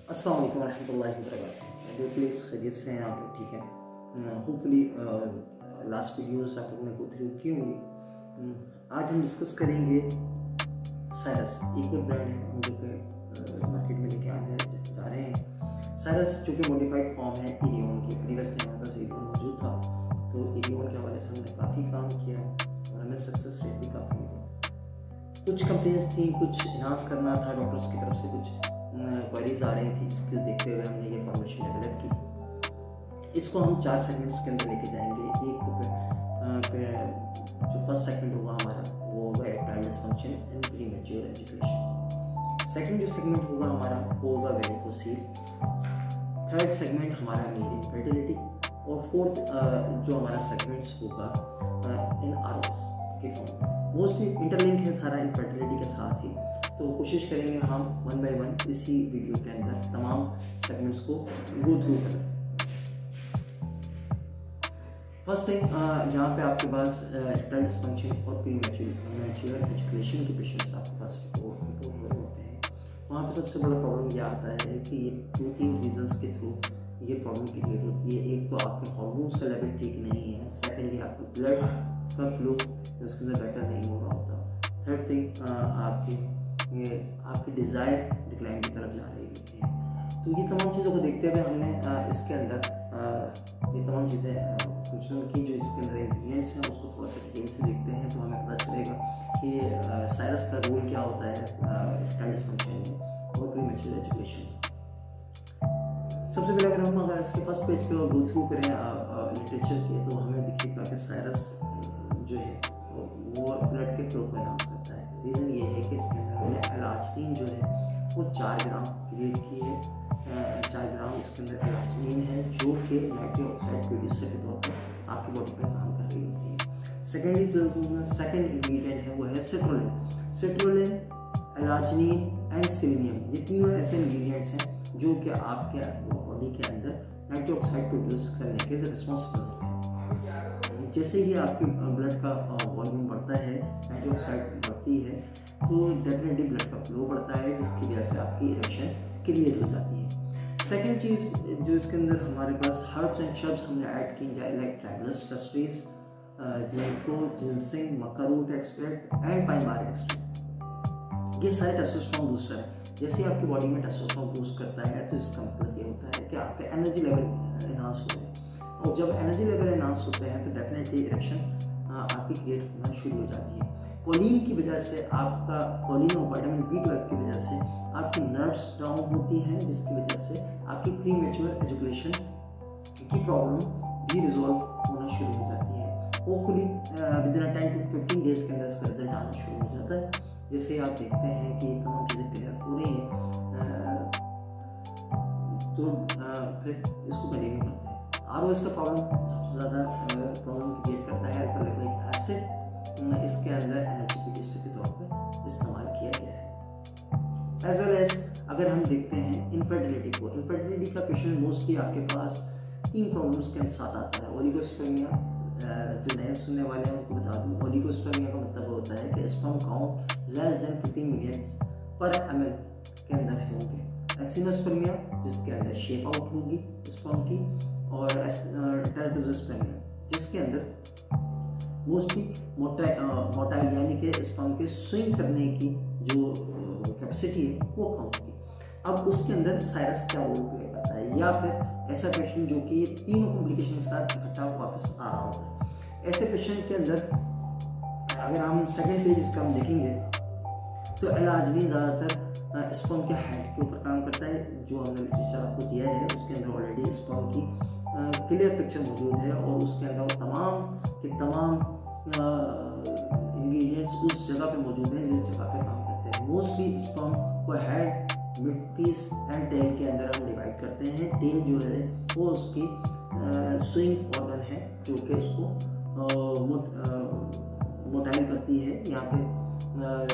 अस्सलाम वालेकुम रहमतुल्लाहि व बरकातहू। बिल्कुल खैरियत से हैं आप लोग, ठीक है। होपफुली लास्ट वीडियोस आप लोगों ने गो थ्रू की होंगी। आज हम डिस्कस करेंगे साइरस, एक और ब्रांड है जो कि मार्केट में लेके आने जा रहे हैं। साइरस जो कि मॉडिफाइड फॉर्म है इरियन की। प्रीवियस में हमारे पास इरियन मौजूद था, तो इरियन के हवाले से हमने काफ़ी काम किया है और हमें सक्सेस रेट भी काफ़ी मिली। कुछ कंप्लेंट्स थी, कुछ इनहांस करना था डॉक्टर्स की तरफ से, कुछ क्वेरीज आ रही थी, जिसको देखते हुए हमने ये फॉर्मेशन डेवलप की। इसको हम 4 सेगमेंट्स के अंदर लेके जाएंगे। एक जो फर्स्ट सेगमेंट होगा हमारा वो होगा erectile dysfunction and premature education. Second जो सेगमेंट होगा हमारा वो होगा वेरिकोसील। थर्ड सेगमेंट हमारा मेल इनफर्टिलिटी और फोर्थ जो हमारा सेगमेंट्स होगा इन आरओएस के फॉर्म में। मोस्टली इंटरलिंक है सारा इनफर्टिलिटी के साथ ही, तो कोशिश करेंगे हम 1 बाय 1 इसी वीडियो के अंदर तमाम सेगमेंट्स को गो थ्रू करें। फर्स्ट थिंग, जहाँ पे आपके पास इरेक्टाइल डिसफंक्शन और प्रीमैच्योर एजुकेशन के पेशेंट्स आपके पास रिपोर्ट होते हैं, वहाँ पे सबसे बड़ा प्रॉब्लम यह आता है कि ये 2-3 रीजंस के थ्रू ये प्रॉब्लम क्रिएट होती है। एक तो आपके हार्मोन्स का लेवल ठीक नहीं है, सेकेंडली आपका ब्लड का फ्लो उसके अंदर बेटर नहीं हो रहा होता, थर्ड थिंग आपकी डिज़ायर डिक्लाइन की तरफ जा रही होती है। तो ये तमाम चीज़ों को देखते हुए हमने इसके अंदर ये तमाम चीज़ें फंक्शनल की जो इसके अंदर इंग्रेडिएंट्स हैं उसको थोड़ा सा डिटेल से देखते हैं, तो हमें पता चलेगा कि साइरस का रोल क्या होता है इरेक्टाइल डिसफंक्शन में और प्रीमैच्योर एजुकेशन में। सबसे पहले अगर इसके फर्स्ट पेज को गो थ्रू करें लिटरेचर के, तो हमें दिखेगा कि साइरस जो है वो ब्लड के फ्लो को एनहांस करता है। रीज़न ये है कि इसके अंदर हमने एलार्जिनिन जो है वो 4 ग्राम क्रिएट की है। 4 ग्राम इसके अंदर एलार्जिनिन है जो कि नाइट्रिक ऑक्साइड प्रोड्यूसर के तौर पर आपकी बॉडी पर काम कर रही होती है। सेकेंड इंग्रेडिएंट है वो है citrulline. Citrulline, L-arginine and selenium, ये तीनों ऐसे इंग्रेडिएंट्स हैं जो कि आपके बॉडी के अंदर नाइट्रिक ऑक्साइड प्रोड्यूस करने के रिस्पॉन्सिबल होते हैं। जैसे ही आपके ब्लड का वॉल्यूम बढ़ता है, नाइट्रिक ऑक्साइड बढ़ती है, तो डेफिनेटली ब्लड का फ्लो बढ़ता है, जिसकी वजह से आपकी इरेक्शन क्रिएट हो जाती है। सेकेंड चीज़ जो इसके अंदर हमारे पास हर्ब्स एंड शर्ब्स हमने ऐड की जाए, like tribulus terrestris, ginkgo, ginseng, maca root extract and pine bark extract. ये सारे टेस्टोस्टेरोन बूस्टर है। जैसे आपकी बॉडी में टेस्टोस्टेरोन बूस्ट करता है, तो इसका मतलब ये होता है कि आपका एनर्जी लेवल एनहांस हो रहा है, और जब एनर्जी लेवल एनहांस होते हैं तो डेफिनेटली इरेक्शन आपकी क्रिएट होना शुरू हो जाती है। कोलिन की वजह से आपका कोलिन और विटामिन B12 की वजह से आपकी नर्व्स डाउन होती हैं, जिसकी वजह से आपकी प्रीमैच्योर एजुकेशन की प्रॉब्लम भी रिजॉल्व होना शुरू हो जाती है। होपफुली विदिन 10 to 15 डेज के अंदर इसका रिजल्ट आना शुरू हो जाता है। जैसे आप देखते हैं कि तमाम चीज़ें क्लियर हो रही हैं, तो फिर इसको कंटिन्यू करते हैं। आरओएस का प्रॉब्लम सबसे ज़्यादा प्रॉब्लम क्रिएट करता है। अल्फा-लिपोइक एसिड इसके अंदर एनर्जी प्रोड्यूसर के तौर पर इस्तेमाल किया गया है। एज वेल एज अगर हम देखते हैं इनफर्टिलिटी को, इनफर्टिलिटी का पेशेंट मोस्टली आपके पास 3 प्रॉब्लम्स के साथ आता है। ओलिगोस्पर्मिया, जो नए सुनने वाले हैं उनको बता दूँ, ओलिगोस्पर्मिया का मतलब होता है कि sperm count less than 15 million पर ml के अंदर होंगे। एसिनोस्पर्मिया जिसके अंदर शेप आउट होगी स्पर्म की, और टेराटोजोस्पर्मिया जिसके अंदर मोस्टली मोटाइल यानी कि स्पर्म के स्विंग करने की जो कैपेसिटी है वो कम होगी। अब उसके अंदर साइरस क्या रोल प्ले करता है, या फिर ऐसा पेशेंट जो कि तीनों कॉम्प्लिकेशन के साथ इकट्ठा वापस आ रहा होता है, ऐसे पेशेंट के अंदर अगर हम सेकेंड पेज इसका हम देखेंगे तो एलार्जिनिन ज़्यादातर स्पर्म के हेड के ऊपर काम करता है। जो हमने लिटरेचर आपको दिया है उसके अंदर ऑलरेडी स्पर्म की क्लियर पिक्चर मौजूद है, और उसके अंदर तमाम के तमाम इंग्रेडिएंट्स उस जगह पे मौजूद हैं जिस जगह पे काम करते हैं। मोस्टली स्पर्म को head, mid piece and tail के अंदर हम डिवाइड करते हैं। टेल जो है वो उसकी स्विंग ऑर्गन है जो कि उसको मोटाइल करती है, यहाँ पे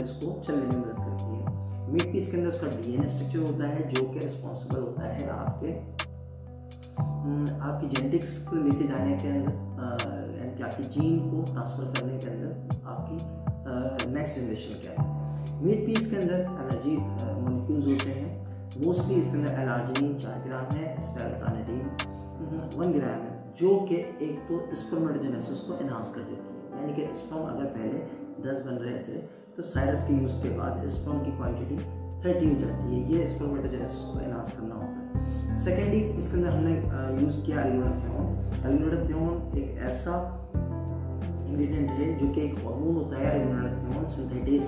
इसको चलने में मदद करती है। मिड पीस के अंदर उसका DNA स्ट्रक्चर होता है जो कि रिस्पॉन्सिबल होता है आपकी जेनेटिक्स को लेके जाने के अंदर, यानी कि आपकी जीन को ट्रांसफर करने के अंदर, आपकी नेक्स्ट जनरेशन के अंदर। मिड पीस के अंदर एनर्जी मॉलिक्यूल्स होते हैं मोस्टली इसके अंदर एल-आर्जिनिन 4 ग्राम है, एसिटाइल-कार्निटीन 1 ग्राम है, जो कि एक तो स्पर्मेटोजेनेसिस को एनहांस कर देती है। यानी कि स्पर्म अगर पहले 10 बन रहे थे तो साइरस के यूज़ के बाद स्पर्म की क्वांटिटी 30 हो जाती है। ये स्पर्मेटोजेनेसिस को एनहांस करना होता है। सेकेंडली इसके अंदर हमने यूज़ किया एल्गोडाथियोन। एल्गोडाथियोन एक ऐसा इंग्रेडिएंट है जो कि एक हार्मोन होता है, एल्गोडाथियोन सिंथेटिस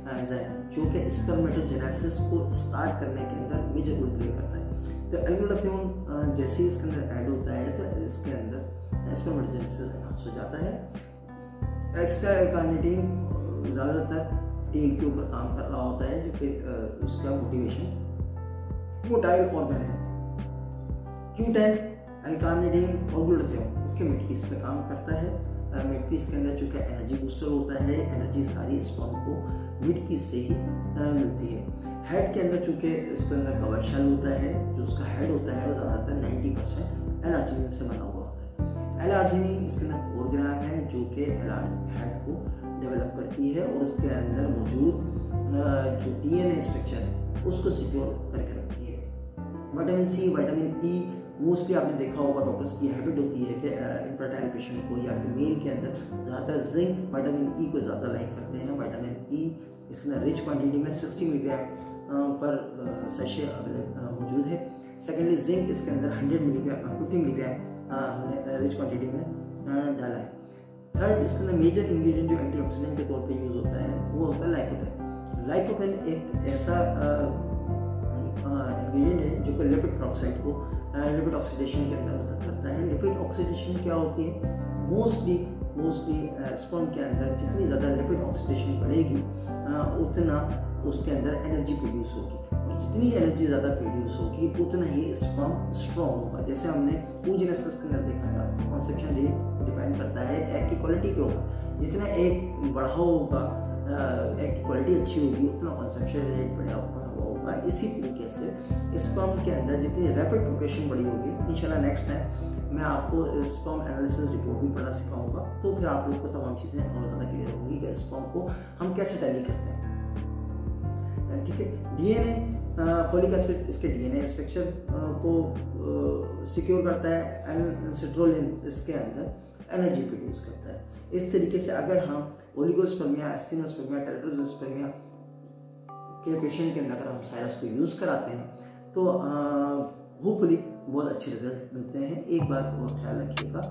एंजाइम, जो कि स्पर्मेटोजेनेसिस को स्टार्ट करने के अंदर मेजर रोल प्ले करता है। तो एल्गोडाथियोन जैसे ही इसके अंदर ऐड होता है तो इसके अंदर स्पर्मेटोजेनेसिस एनहांस हो जाता है। एसिटाइल-कार्निटीन ज़्यादातर टेल के ऊपर काम कर रहा होता है, जो कि उसका मोटाइल ऑर्गन है। क्यूटेन, एल-कार्निटीन और ग्लूटाथियोन इसके मिड पीस पे काम करता है। मिड पीस के अंदर चूँकि एनर्जी बूस्टर होता है, एनर्जी सारी स्पर्म को मिड पीस से ही मिलती है। हेड के अंदर चूँकि इसके अंदर कवर शेल होता है, जो उसका हेड होता है वो ज़्यादातर 90% एल-आर्जिनिन से बना हुआ होता है। एल-आर्जिनिन इसके अंदर 4 ग्राम है, जो कि हेड को डेवलप करती है और उसके अंदर मौजूद जो डीएनए स्ट्रक्चर है उसको सिक्योर करके रखती है। Vitamin C, vitamin E, mostly आपने देखा होगा डॉक्टर्स की हैबिट होती है कि इनफर्टाइल पेशेंट को या फिर मेल के अंदर ज़्यादातर जिंक, विटामिन ई को ज़्यादा लाइक करते हैं। विटामिन ई इसके अंदर रिच क्वांटिटी में 60 मिलीग्राम पर सैशे मौजूद है। सेकेंडली जिंक इसके अंदर 50 मिलीग्राम हमने रिच क्वांटिटी में डाला है। थर्ड इसके अंदर मेजर इंग्रेडिएंट जो एंटीऑक्सीडेंट के तौर पे यूज़ होता है वो होता है लाइकोपेन। लाइकोपेन एक ऐसा इंग्रेडिएंट है जो कि लिपिड पेरोक्साइड को लिपिड ऑक्सीडेशन के अंदर मदद करता है। लिपिड ऑक्सीडेशन क्या होती है? मोस्टली स्पर्म के अंदर जितनी ज़्यादा लिपिड ऑक्सीडेशन बढ़ेगी उतना उसके अंदर एनर्जी प्रोड्यूस होगी, और जितनी एनर्जी ज़्यादा प्रोड्यूस होगी उतना ही स्पर्म स्ट्रॉन्ग होगा। जैसे हमने oogenesis के अंदर देखा था, कॉन्सेप्शन रेट डिपेंड करता है एग की क्वालिटी के ऊपर। जितना एग बड़ा होगा, एग की क्वालिटी अच्छी होगी, उतना कॉन्सेप्शन रेट बढ़ा होगा। इसी तरीके से स्पर्म के अंदर जितनी रैपिड प्रोग्रेशन बड़ी होगी, इंशाल्लाह नेक्स्ट टाइम मैं आपको स्पर्म एनालिसिस रिपोर्ट भी पढ़ना सिखाऊंगा, तो फिर आप लोग को तमाम चीज़ें और ज़्यादा क्लियर होंगी कि स्पर्म को हम कैसे टैली करते हैं। ठीक है, डीएनए, फोलिक एसिड इसके डीएनए स्ट्रक्चर को सिक्योर करता है, एंड सिट्रोलिन इसके अंदर एनर्जी प्रोड्यूस करता है। इस तरीके से अगर हम ओलिगोस्पर्मिया, एस्टेनोस्पर्मिया, टेट्राजोस्पर्मिया के पेशेंट के अंदर अगर हम साइरस को यूज़ कराते हैं तो होपफुली बहुत अच्छे रिजल्ट मिलते हैं। एक बात और ख्याल रखिएगा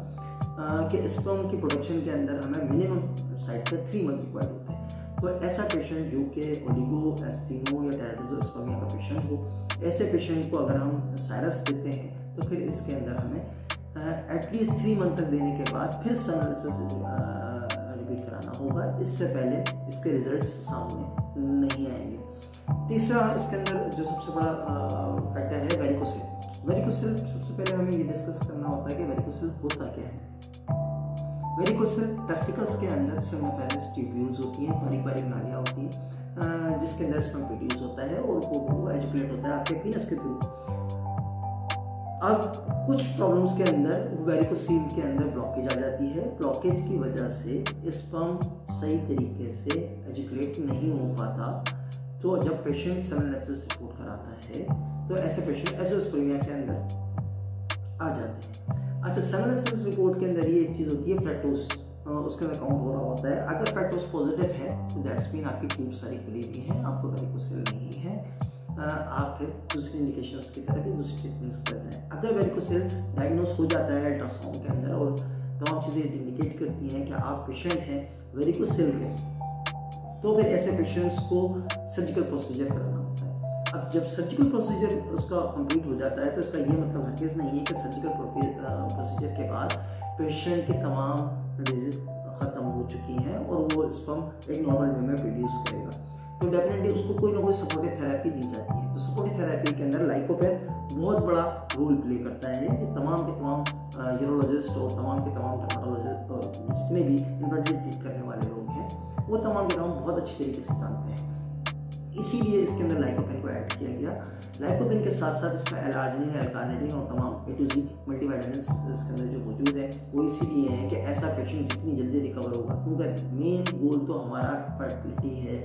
कि स्पर्म की प्रोडक्शन के अंदर हमें मिनिमम साइड पर 3 मंथ रिक्वायर्ड होते हैं। तो ऐसा पेशेंट जो कि ओलिगो, एस्टेनो या टेट्राजोस्पर्मिया का पेशेंट हो, ऐसे पेशेंट को अगर हम साइरस देते हैं तो फिर इसके अंदर हमें एटलीस्ट 3 मंथ तक देने के बाद फिर एनालिसिस रिपीट कराना होगा। इससे पहले इसके रिजल्ट्स सामने नहीं आएंगे। तीसरा इसके अंदर जो सबसे बड़ा फैक्टर है वेरिकोसिल। वेरिकोसिल सबसे पहले हमें ये डिस्कस करना होता है कि वेरिकोसिल होता क्या है। वेरिकोसिल टेस्टिकल्स के अंदर सेमिफेरस ट्यूब्यूल्स होती हैं, बारीक बारीक नालियाँ होती हैं जिसके अंदर स्पर्म प्रोड्यूस होता है और वो एजुकेट होता है आपके पीनस के थ्रू। अब कुछ प्रॉब्लम्स के अंदर वेरिकोसील के अंदर ब्लॉकेज आ जाती है। ब्लॉकेज की वजह से स्पर्म सही तरीके से एजुकेट नहीं हो पाता। तो जब पेशेंट सेमेनलिसिस रिपोर्ट कराता है तो ऐसे पेशेंट एज़ोस्पर्मिया के अंदर आ जाते हैं। अच्छा, सेमेनलिसिस रिपोर्ट के अंदर ये एक चीज़ होती है फ्रैक्टोज, उसके अंदर काउंट हो रहा होता है। अगर फ्रैक्टोज पॉजिटिव है तो दैट्स मीन आपकी ट्यूब सारी खुली हुई है, आपको वेरिकोसिल नहीं है, आप फिर दूसरी इंडिकेशंस की तरफ दूसरी ट्रीटमेंट्स करते हैं। अगर वेरिकोसिल डायग्नोस हो जाता है अल्ट्रासाउंड के अंदर और तमाम चीज़ें इंडिकेट करती हैं कि आप पेशेंट हैं वेरिकोसिल के, तो फिर ऐसे पेशेंट्स को सर्जिकल प्रोसीजर कराना होता है। अब जब सर्जिकल प्रोसीजर उसका कंप्लीट हो जाता है तो इसका ये मतलब हरगिज़ नहीं है कि सर्जिकल प्रोसीजर के बाद पेशेंट के तमाम डिजीज ख़त्म हो चुकी हैं और वो स्पर्म एक नॉर्मल वे में प्रोड्यूस करेगा। तो डेफिनेटली उसको कोई ना कोई सपोर्टिव थेरेपी दी जाती है। तो सपोर्टिव थेरेपी के अंदर लाइकोपेन बहुत बड़ा रोल प्ले करता है। ये तमाम के तमाम यूरोलॉजिस्ट और तमाम के तमाम डर्माटोलॉजिस्ट और जितने भी इन्फर्टिलिटी ट्रीट करने वाले लोग हैं वो तमाम के तमाम बहुत अच्छी तरीके से जानते हैं। इसीलिए इसके अंदर लाइकोपेन को ऐड किया गया। लाइकोपेन के साथ साथ इसमें एल-आर्जिनिन, एल-कार्निटीन और तमाम A to Z मल्टीविटामिन्स इसके अंदर जो मौजूद है वो इसीलिए है कि ऐसा पेशेंट जितनी जल्दी रिकवर होगा, क्योंकि मेन गोल तो हमारा फर्टिलिटी है,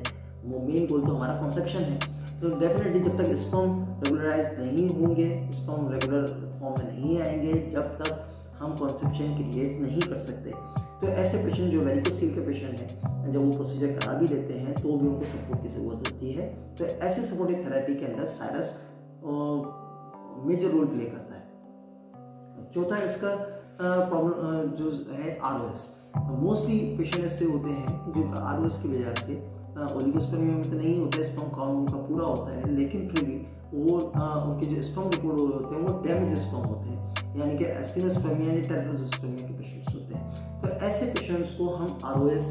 वो मेन गोल तो हमारा कॉन्सेप्शन है। तो डेफिनेटली जब तक स्पर्म रेगुलराइज नहीं होंगे, स्पर्म रेगुलर फॉर्म में नहीं आएंगे, जब तक हम कॉन्सेप्शन क्रिएट नहीं कर सकते। तो ऐसे पेशेंट जो वेरिकोसील के पेशेंट हैं, जब वो प्रोसीजर करा भी लेते हैं तो भी उनको सपोर्ट की ज़रूरत होती है। तो ऐसे सपोर्टिव थेरेपी के अंदर साइरस मेजर रोल प्ले करता है। चौथा इसका प्रॉब्लम जो है ROS। मोस्टली पेशेंट ऐसे होते हैं जो ROS की वजह से ओलिगोस्पर्मिया में तो नहीं होता है, स्पर्म काउंट उनका पूरा होता है, लेकिन फिर भी वो उनके जो स्पर्म रिपोर्ट हो रहे होते हैं वो डैमेज स्पर्म होते हैं, यानी कि एस्टिनोस्पर्मिया या टेट्राजोस्पर्मिया के पेशेंट्स होते हैं। तो ऐसे पेशेंट्स को हम ROS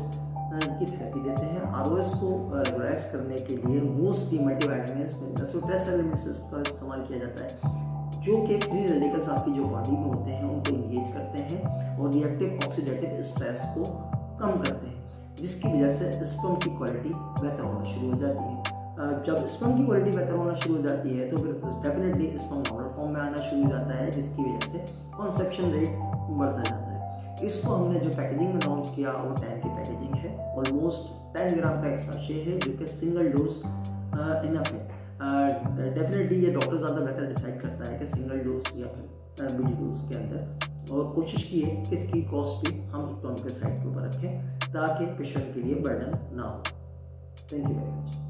की थेरेपी देते हैं। ROS को रेगुलराइज करने के लिए मोस्टली मल्टीविटामिन्स, मिनरल्स और ट्रेस एलिमेंट्स का इस्तेमाल किया जाता है, जो कि फ्री रेडिकल्स आपकी जो बॉडी में होते हैं उनको इंगेज करते हैं और रिएक्टिव ऑक्सीडेटिव स्ट्रेस को कम करते हैं, जिसकी वजह से स्पर्म की क्वालिटी बेहतर होना शुरू हो जाती है। जब स्पर्म की क्वालिटी बेहतर होना शुरू हो जाती है तो फिर डेफिनेटली स्पर्म नॉर्मल फॉर्म में आना शुरू हो जाता है, जिसकी वजह से कॉन्सेप्शन रेट बढ़ता जाता है। इसको हमने जो पैकेजिंग में लॉन्च किया वो 10 की पैकेजिंग है, ऑलमोस्ट 10 ग्राम का एक साशे है, जो कि सिंगल डोज इनफ है। डेफिनेटली ये डॉक्टर ज़्यादा बेहतर डिसाइड करता है कि सिंगल डोज या फिर BD डोज के अंदर, और कोशिश की है कि इसकी कॉस्ट भी हम इकोनॉमिकल साइड के ऊपर रखें ताकि पेशेंट के लिए बर्डन ना हो। Thank you very much.